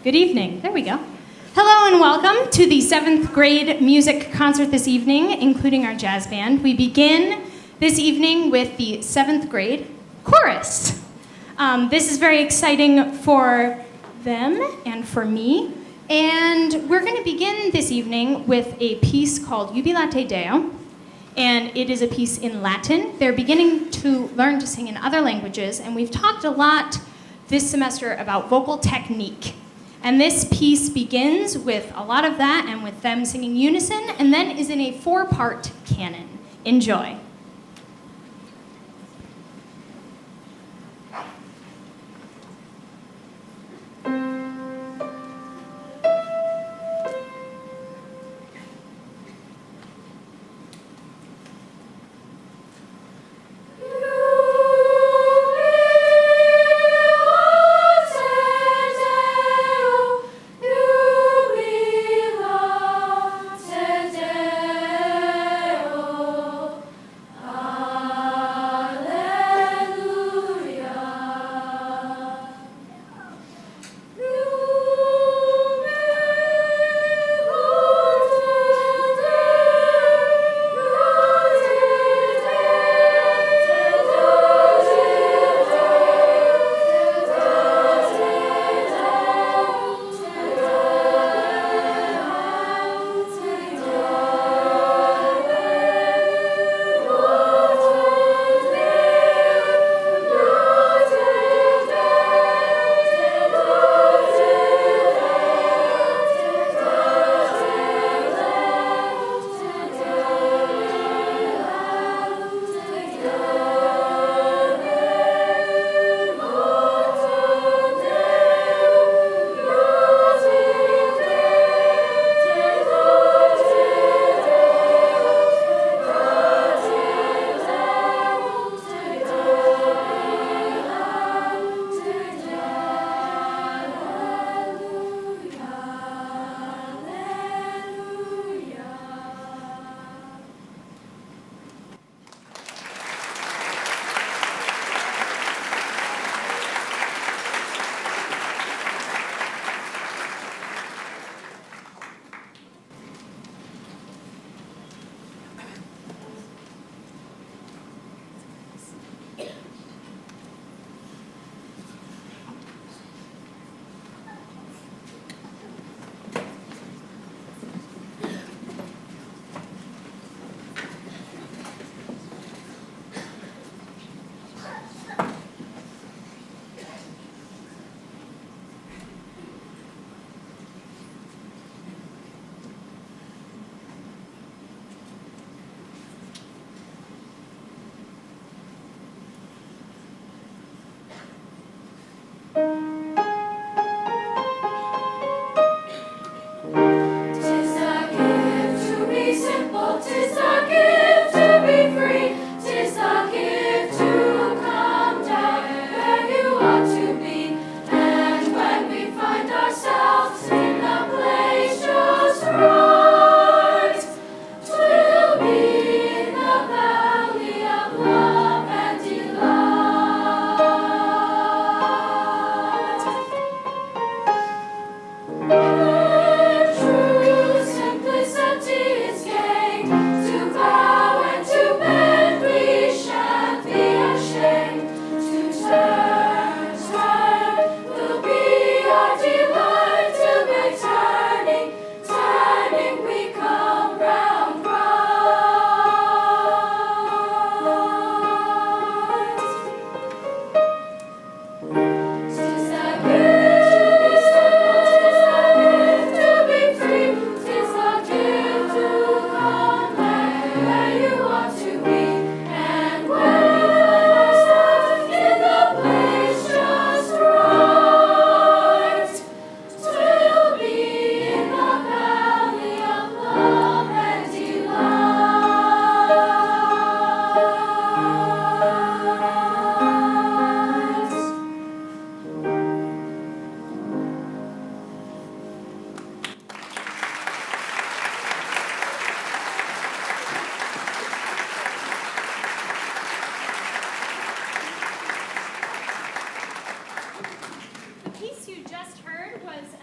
Good evening. There we go. Hello and welcome to the 7th grade music concert this evening, including our jazz band. We begin this evening with the 7th grade chorus. This is very exciting for them and for me. And we're going to begin this evening with a piece called Jubilante Deo. And it is a piece in Latin. They're beginning to learn to sing in other languages. And we've talked a lot this semester about vocal technique. And this piece begins with a lot of that and with them singing unison, and then is in a 4-part canon. Enjoy.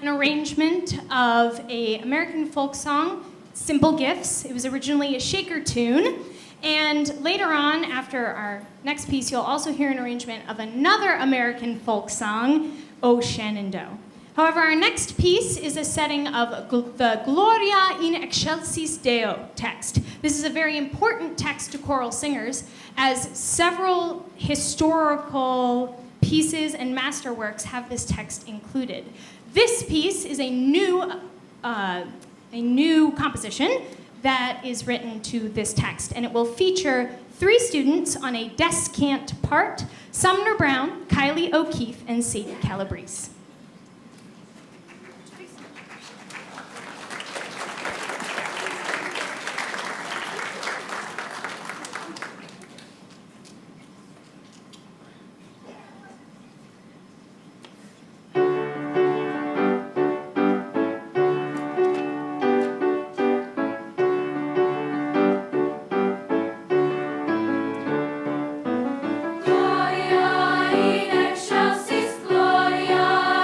an arrangement of an American folk song, Simple Gifts. It was originally a shaker tune. And later on, after our next piece, you'll also hear an arrangement of another American folk song, O Shenandoah. However, our next piece is a setting of the Gloria in Excelsis Deo text. This is a very important text to choral singers, as several historical pieces and masterworks have this text included. This piece is a new composition that is written to this text, and it will feature 3 students on a descant part: Sumner Brown, Kylie O'Keefe, and Sadie Calabrese. Gloria in excelsis Gloria.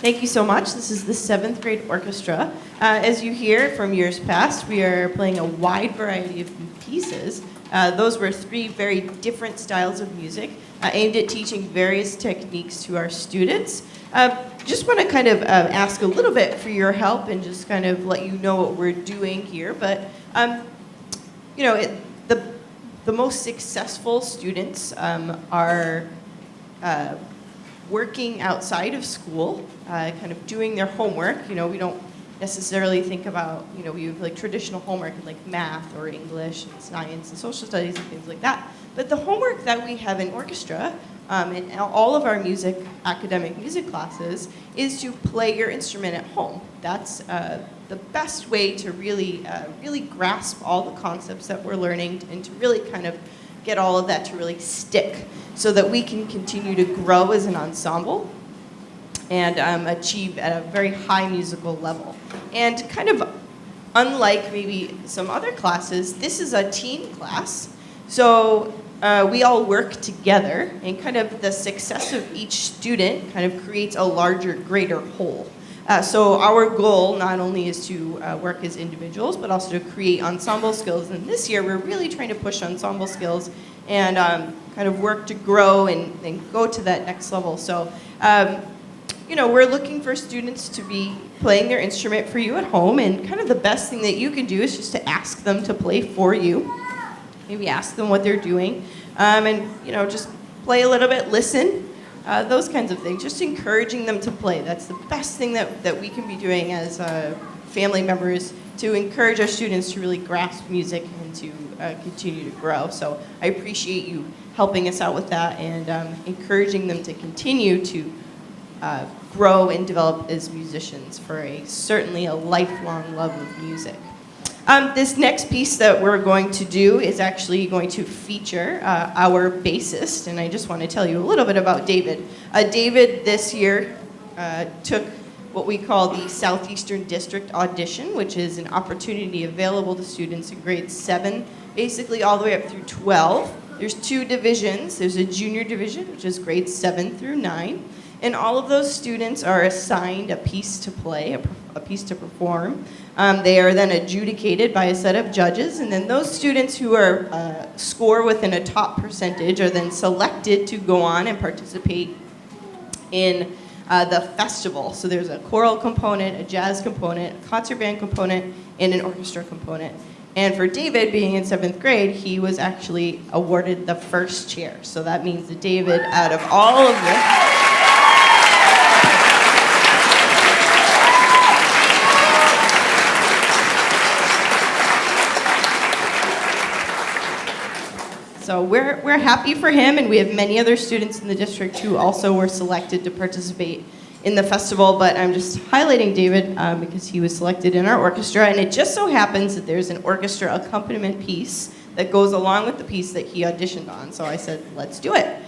Thank you so much. This is the 7th grade orchestra. As you hear from years past, we are playing a wide variety of pieces. Those were 3 very different styles of music aimed at teaching various techniques to our students. Just want to kind of ask a little bit for your help and just kind of let you know what we're doing here. But, the most successful students are working outside of school, kind of doing their homework. We don't necessarily think about, we have like traditional homework in like math or English and science and social studies and things like that. But the homework that we have in orchestra, in all of our academic music classes, is to play your instrument at home. That's the best way to really grasp all the concepts that we're learning and to really kind of get all of that to really stick so that we can continue to grow as an ensemble and achieve at a very high musical level. And kind of unlike maybe some other classes, this is a teen class. So we all work together, and kind of the success of each student kind of creates a larger, greater whole. So our goal not only is to work as individuals, but also to create ensemble skills. And this year, we're really trying to push ensemble skills and kind of work to grow and go to that next level. So, we're looking for students to be playing their instrument for you at home. And kind of the best thing that you can do is just to ask them to play for you. Maybe ask them what they're doing. And, just play a little bit, listen. Those kinds of things, just encouraging them to play. That's the best thing that we can be doing as family members to encourage our students to really grasp music and to continue to grow. So I appreciate you helping us out with that and encouraging them to continue to grow and develop as musicians for certainly a lifelong love of music. This next piece that we're going to do is actually going to feature our bassist, and I just want to tell you a little bit about David. David this year took what we call the Southeastern District Audition, which is an opportunity available to students in grades 7, basically all the way up through 12. There's 2 divisions. There's a junior division, which is grades 7 through 9. And all of those students are assigned a piece to play, a piece to perform. They are then adjudicated by a set of judges, and then those students who are score within a top percentage are then selected to go on and participate in the festival. So there's a choral component, a jazz component, a concert band component, and an orchestra component. And for David, being in 7th grade, he was actually awarded the first chair. So that means that David, out of all of this, so we're happy for him, and we have many other students in the district who also were selected to participate in the festival, but I'm just highlighting David because he was selected in our orchestra, and it just so happens that there's an orchestra accompaniment piece that goes along with the piece that he auditioned on, so I said, let's do it.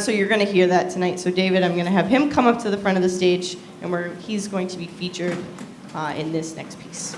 So you're going to hear that tonight. So David, I'm going to have him come up to the front of the stage, and he's going to be featured in this next piece.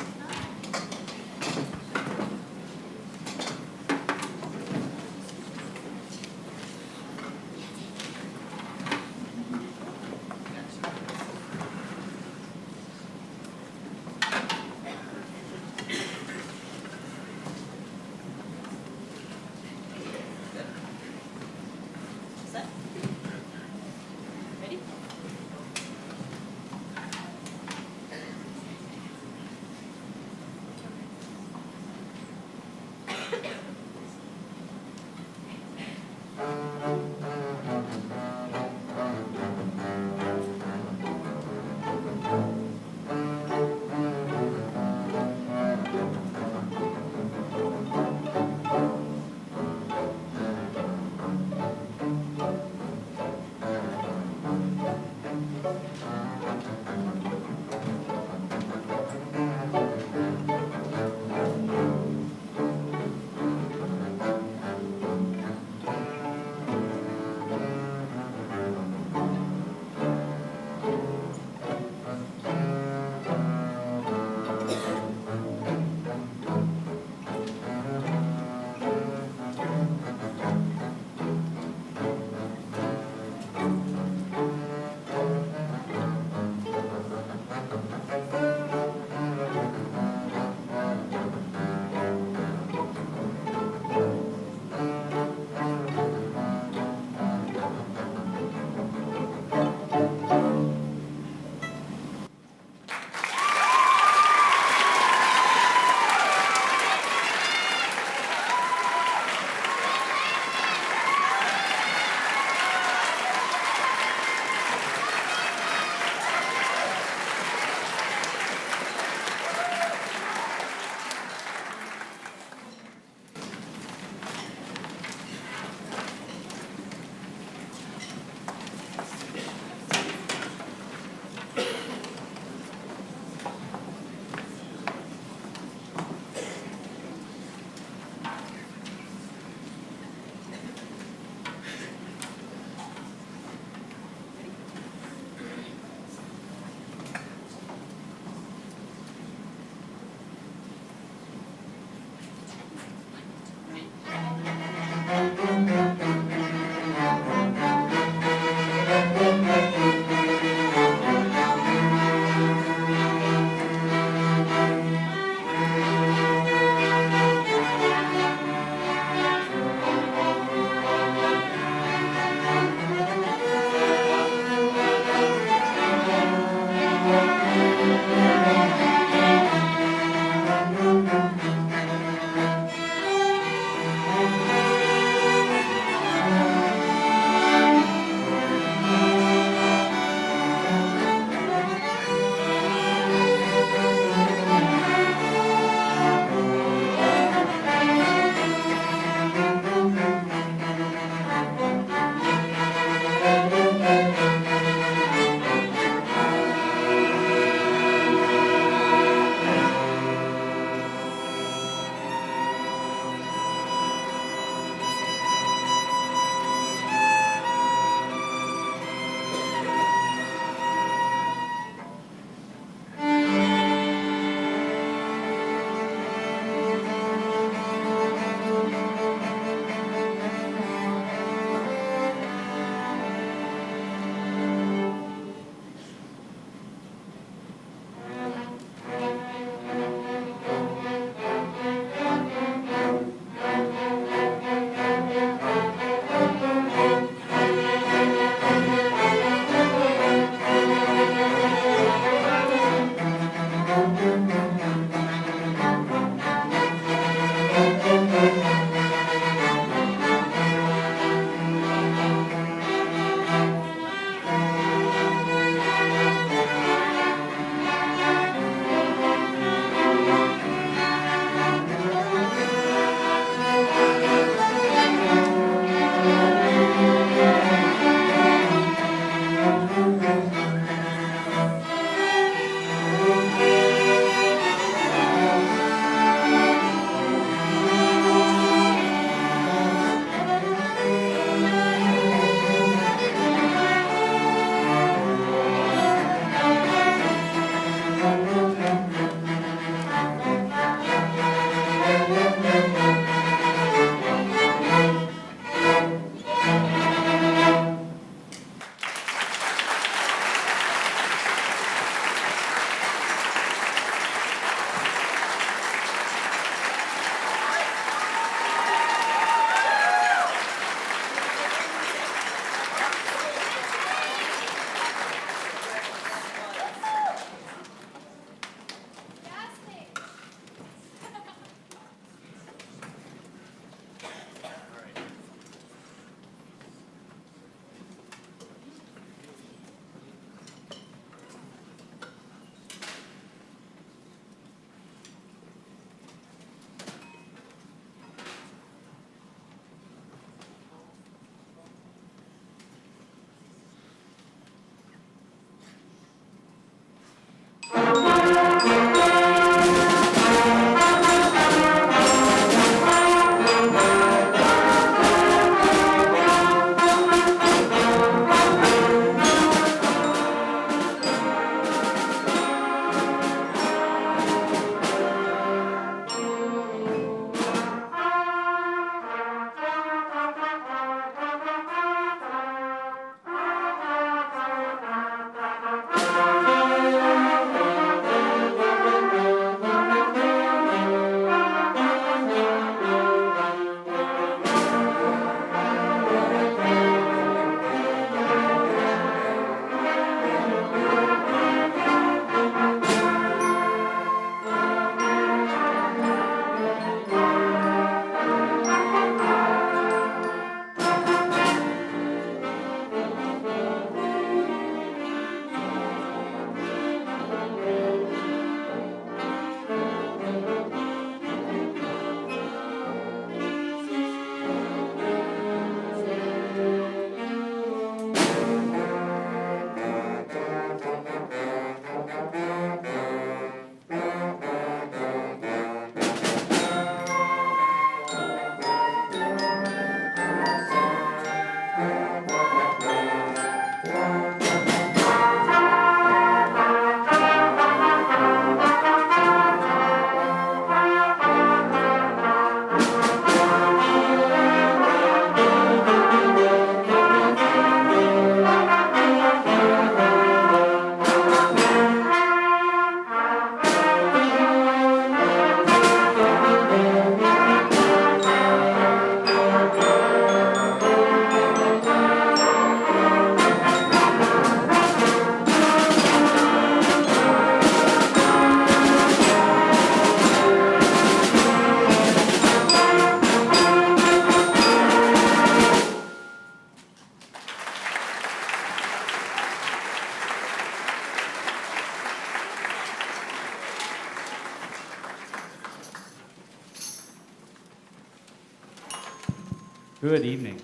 Good evening.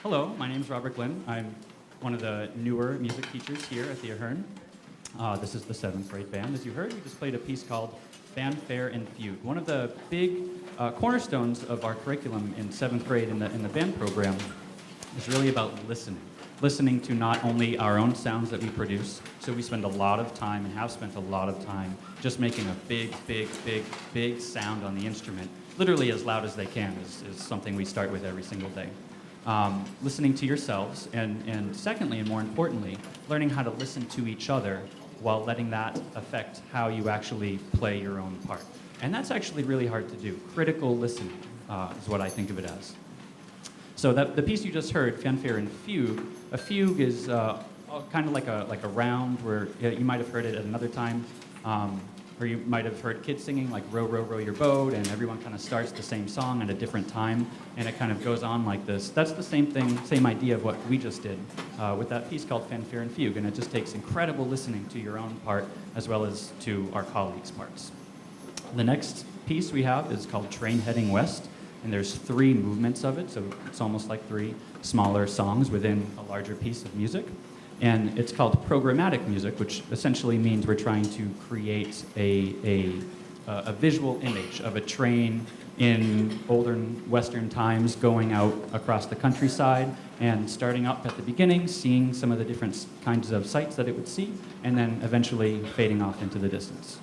Hello, my name is Robert Glynn. I'm one of the newer music teachers here at the Ahern. This is the 7th grade band. As you heard, we just played a piece called Fanfare and Fugue. One of the big cornerstones of our curriculum in 7th grade in the band program is really about listening. Listening to not only our own sounds that we produce, so we spend a lot of time and have spent a lot of time just making a big sound on the instrument, literally as loud as they can is something we start with every single day. Listening to yourselves, and secondly, and more importantly, learning how to listen to each other while letting that affect how you actually play your own part. And that's actually really hard to do. Critical listening is what I think of it as. So the piece you just heard, Fanfare and Fugue, a fugue is kind of like a round where you might have heard it at another time, or you might have heard kids singing like row, row, row your boat, and everyone kind of starts the same song at a different time, and it kind of goes on like this. That's the same thing, same idea of what we just did with that piece called Fanfare and Fugue, and it just takes incredible listening to your own part as well as to our colleagues' parts. The next piece we have is called Train Heading West, and there's 3 movements of it, so it's almost like 3 smaller songs within a larger piece of music. And it's called programmatic music, which essentially means we're trying to create a visual image of a train in older Western times going out across the countryside and starting up at the beginning, seeing some of the different kinds of sights that it would see, and then eventually fading off into the distance.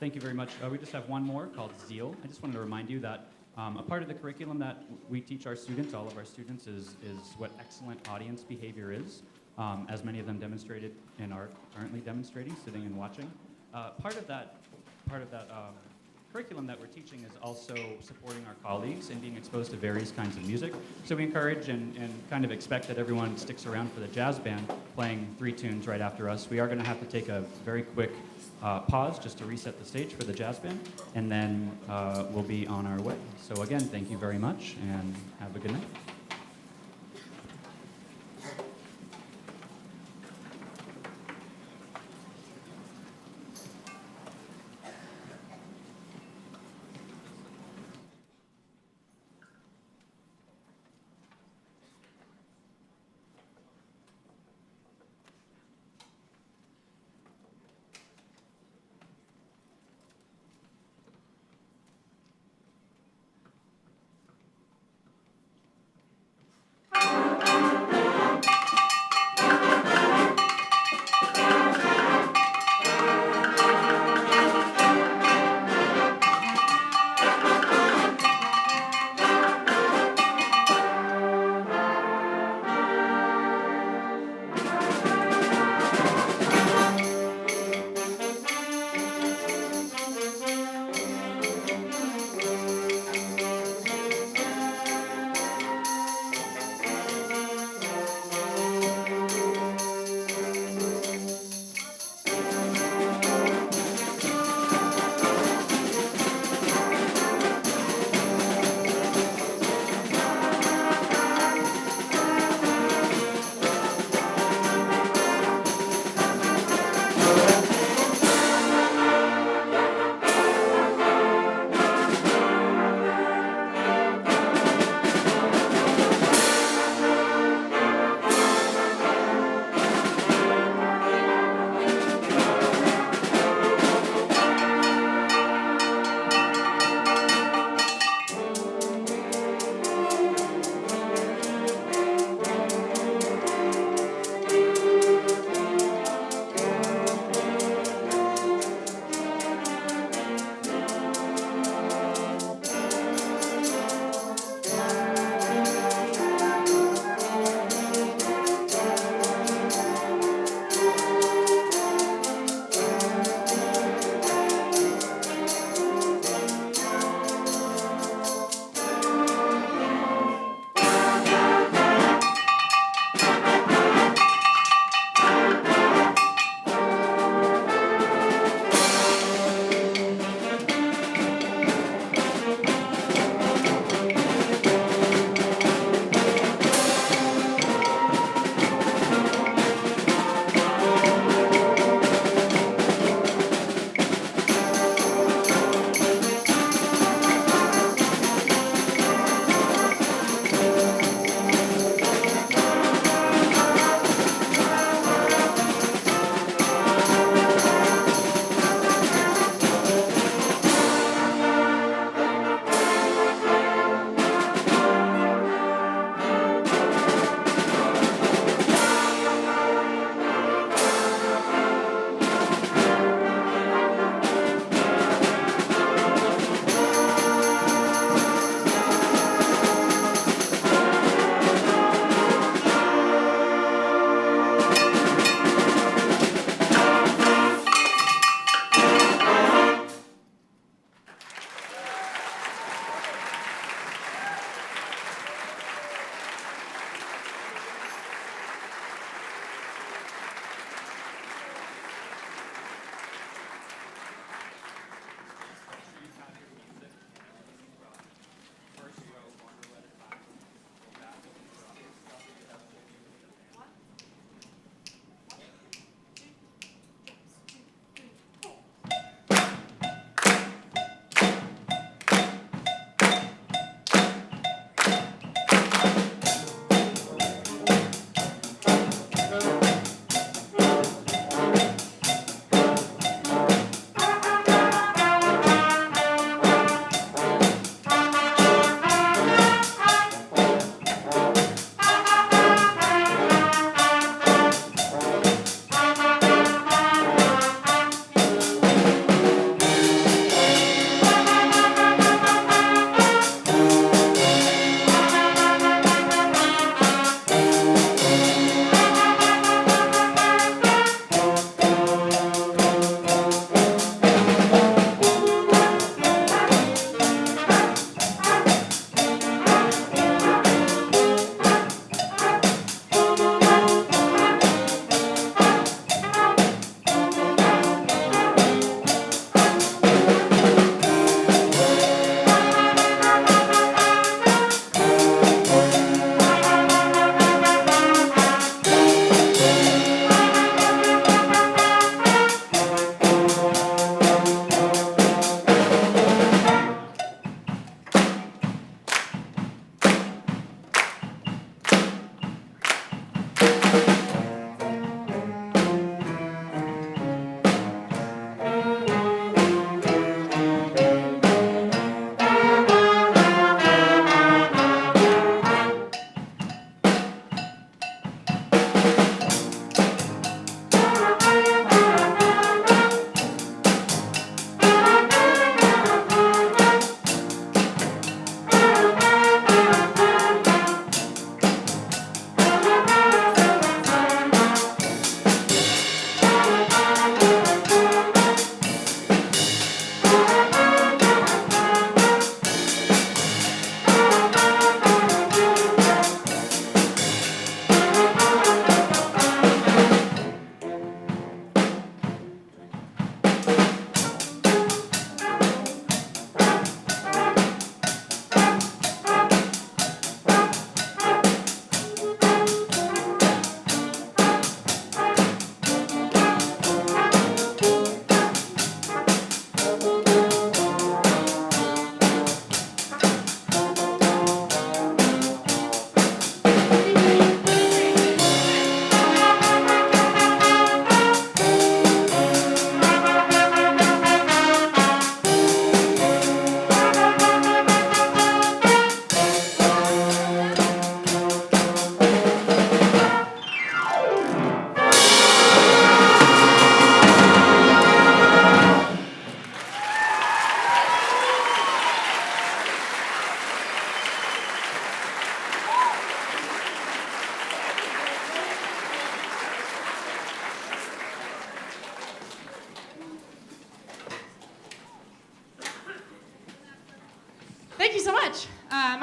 thank you very much. We just have one more called Zeal. I just wanted to remind you that a part of the curriculum that we teach our students, all of our students, is what excellent audience behavior is, as many of them demonstrated and are currently demonstrating, sitting and watching. Part of that curriculum that we're teaching is also supporting our colleagues and being exposed to various kinds of music. So we encourage and kind of expect that everyone sticks around for the jazz band playing 3 tunes right after us. We are going to have to take a very quick pause just to reset the stage for the jazz band, and then we'll be on our way. So again, thank you very much, and have a good night.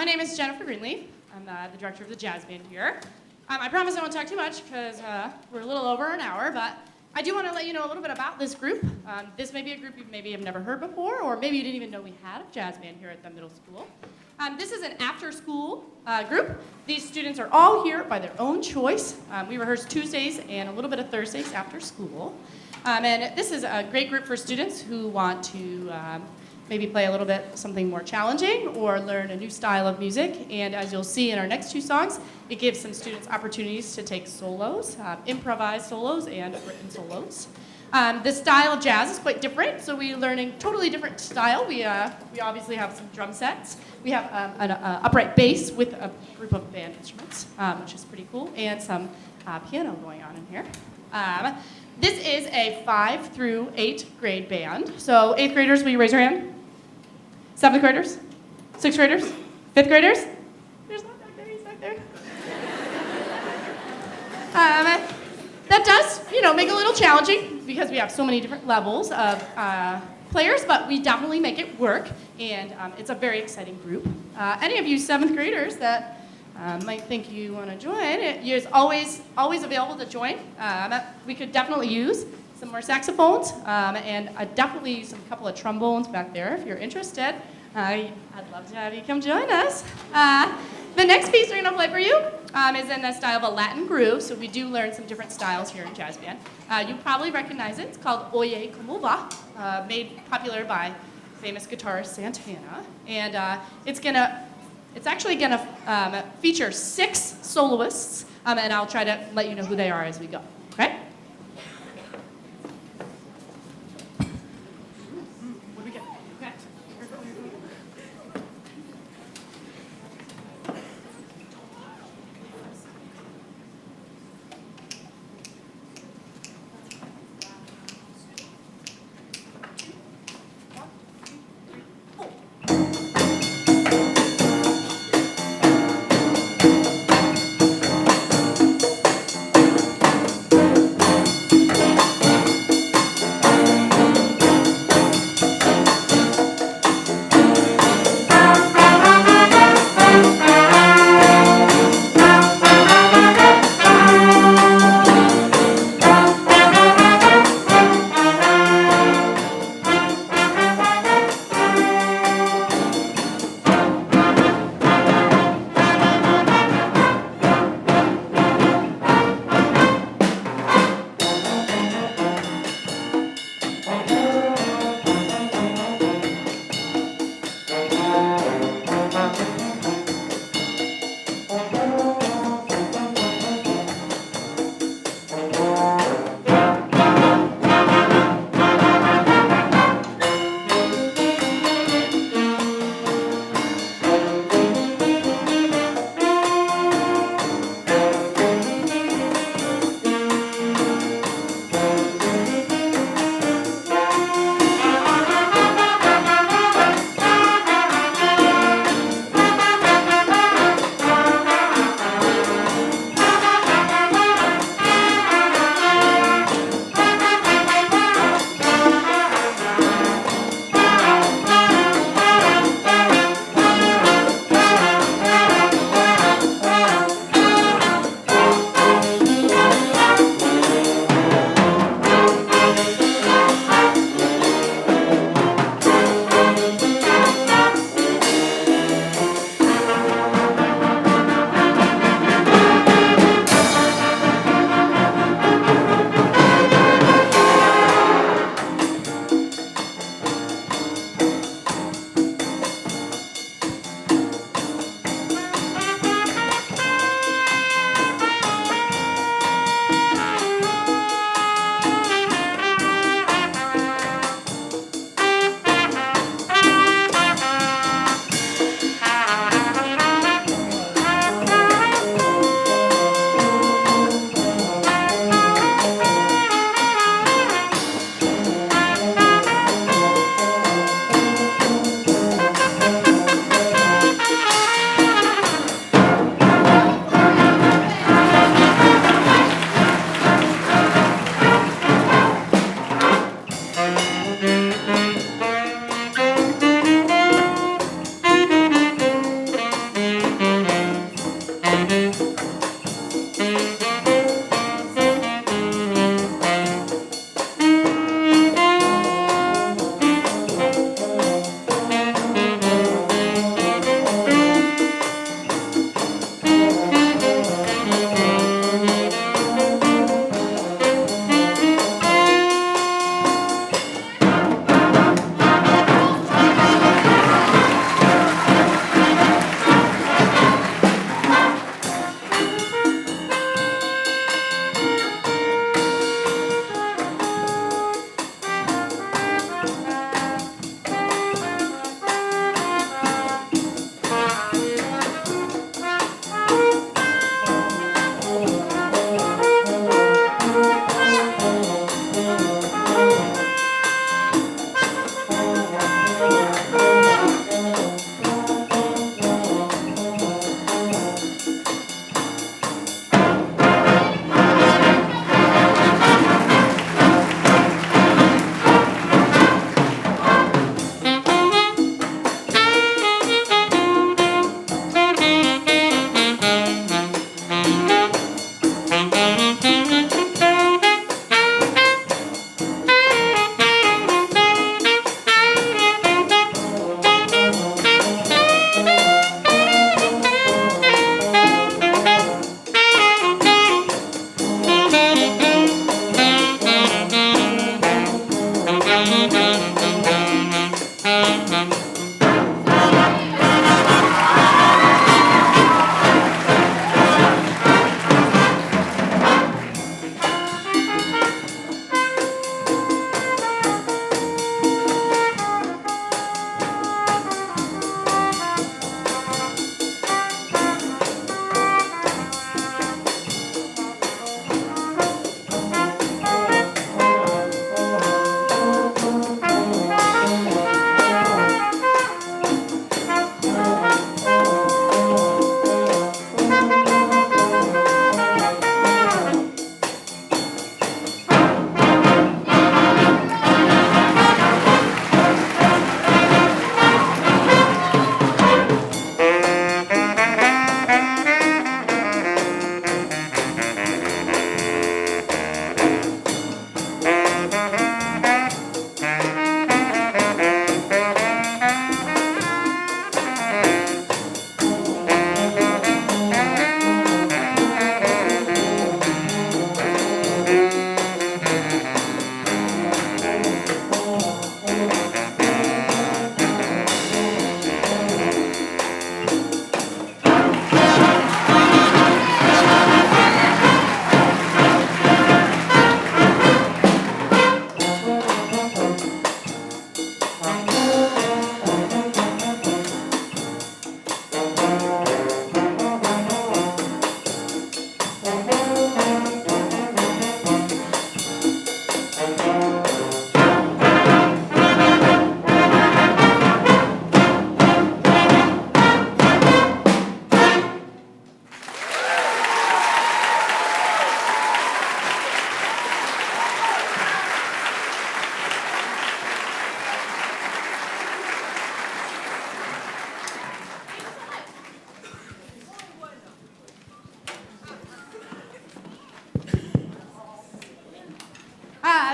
My name is Jennifer Greenleaf. I'm the director of the jazz band here. I promise I won't talk too much because we're a little over an hour, but I do want to let you know a little bit about this group. This may be a group you maybe have never heard before, or maybe you didn't even know we had a jazz band here at the middle school. This is an after-school group. These students are all here by their own choice. We rehearse Tuesdays and a little bit of Thursdays after school. And this is a great group for students who want to maybe play a little bit something more challenging or learn a new style of music. And as you'll see in our next two songs, it gives some students opportunities to take solos, improvised solos and written solos. The style of jazz is quite different, so we're learning totally different style. We obviously have some drum sets. We have an upright bass with a group of band instruments, which is pretty cool, and some piano going on in here. This is a 5th through 8th grade band. So 8th graders, will you raise your hand? 7th graders? 6th graders? 5th graders? There's one back there, he's back there. That does, make it a little challenging because we have so many different levels of players, but we definitely make it work, and it's a very exciting group. Any of you 7th graders that might think you want to join, it is always available to join. We could definitely use some more saxophones, and definitely use a couple of trombones back there if you're interested. I'd love to have you come join us. The next piece we're going to play for you is in the style of a Latin groove, so we do learn some different styles here in jazz band. You probably recognize it. It's called Oye Como Va, made popular by famous guitarist Santana, and it's actually gonna feature 6 soloists, and I'll try to let you know who they are as we go. Okay? What do we get? Okay.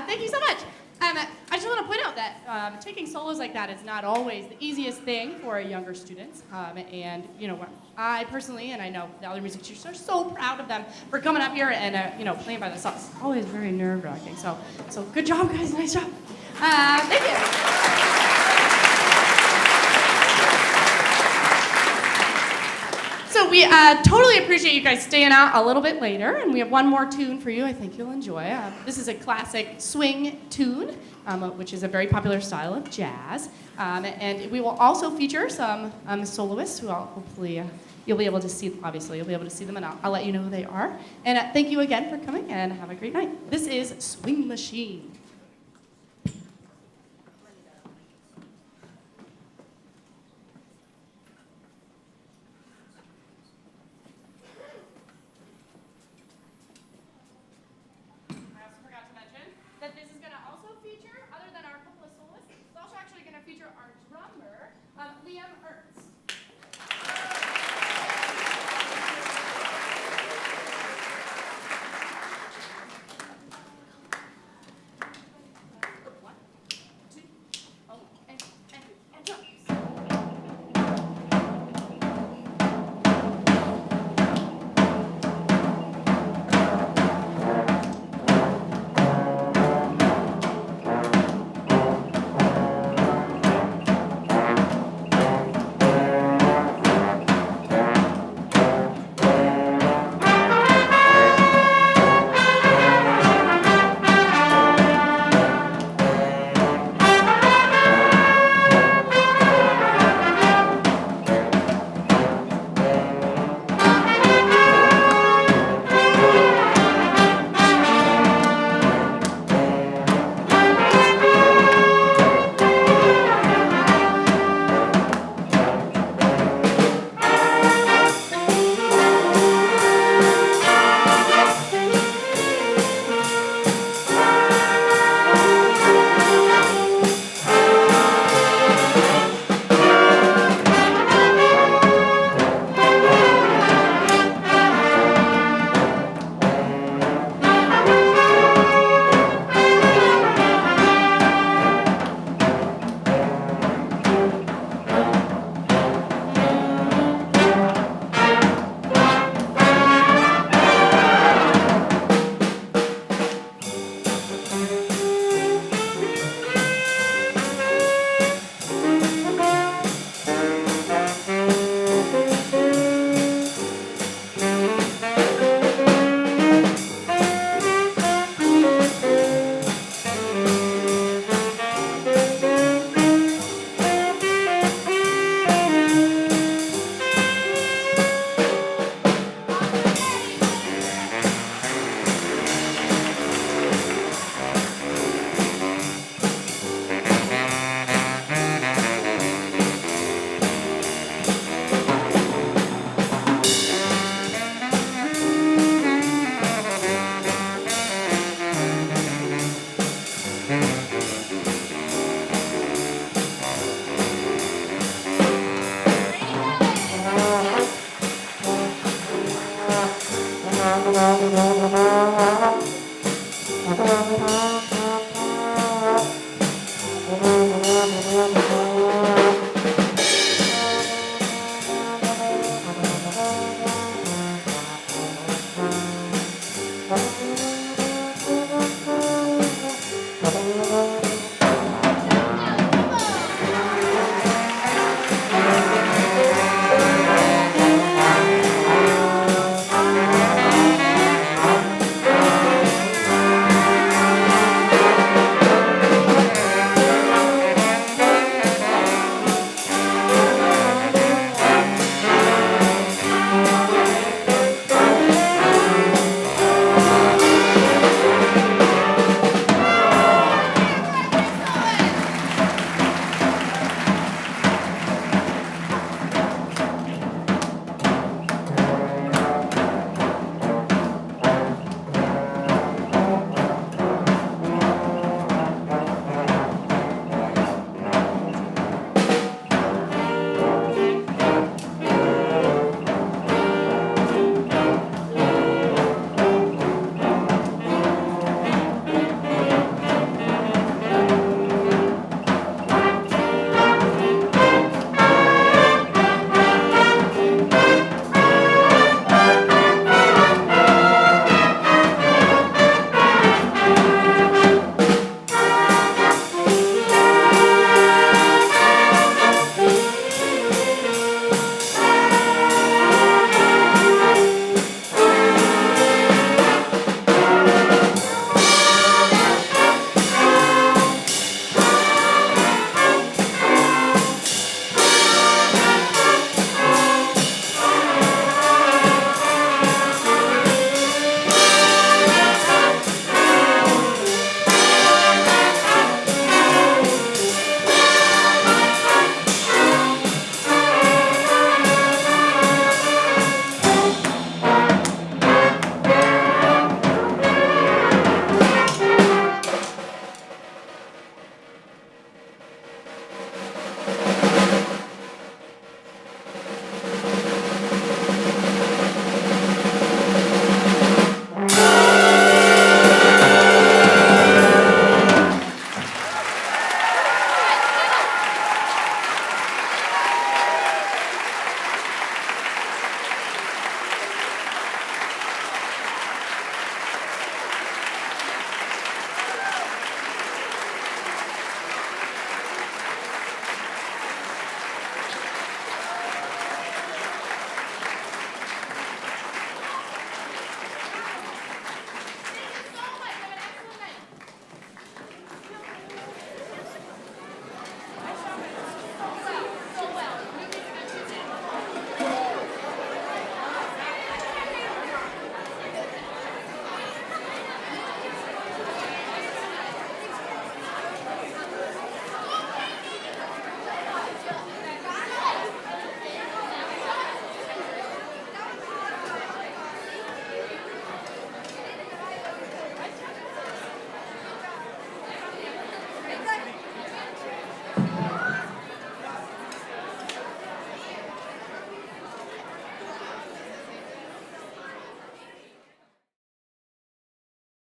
Thank you so much. I just want to point out that taking solos like that is not always the easiest thing for younger students. And I personally, and I know the other music teachers are so proud of them for coming up here and playing by themselves. It's always very nerve-wracking. So good job, guys. Nice job. Thank you. So we totally appreciate you guys staying out a little bit later, and we have one more tune for you I think you'll enjoy. This is a classic swing tune, which is a very popular style of jazz. And we will also feature some soloists who hopefully you'll be able to see, obviously, you'll be able to see them, and I'll let you know who they are. And thank you again for coming, and have a great night. This is Swing Machine.